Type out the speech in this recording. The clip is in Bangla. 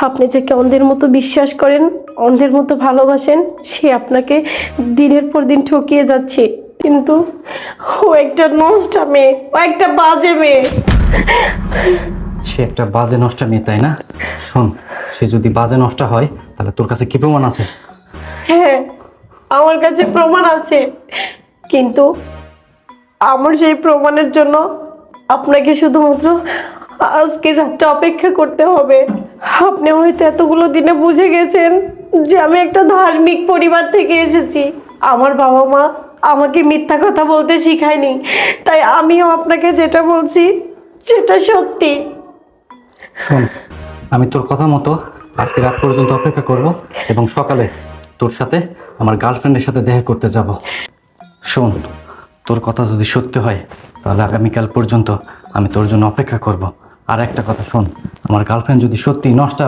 আপনি যাকে অন্ধের মতো বিশ্বাস করেন, অন্ধের মতো ভালোবাসেন, সে আপনাকে দিনের পর দিন ঠকিয়ে যাচ্ছে। কিন্তু ও একটা নষ্টা মেয়ে, ও একটা বাজে মেয়ে। সে একটা বাজে নষ্টা মেয়ে, তাই না? শোন, সে যদি বাজে নষ্টা হয় তাহলে তোর কাছে কি প্রমাণ আছে? হ্যাঁ, আমার কাছে প্রমাণ আছে, কিন্তু আমার সেই প্রমাণের জন্য আপনাকে শুধুমাত্র আজকের রাতটা অপেক্ষা করতে হবে। আপনি হয়তো এতগুলো দিনে বুঝে গেছেন যে আমি একটা ধার্মিক পরিবার থেকে এসেছি। আমার বাবা মা আমাকে মিথ্যা কথা বলতে শিখায়নি, তাই আমিও আপনাকে যেটা বলছি সেটা সত্যি। শোন, আমি তোর কথা মতো আজকে রাত পর্যন্ত অপেক্ষা করব এবং সকালে তোর সাথে আমার গার্লফ্রেন্ডের সাথে দেখা করতে যাব। শোন, তোর কথা যদি সত্যি হয় তাহলে আগামীকাল পর্যন্ত আমি তোর জন্য অপেক্ষা করব। আর একটা কথা শোন, আমার গার্লফ্রেন্ড যদি সত্যি নষ্টা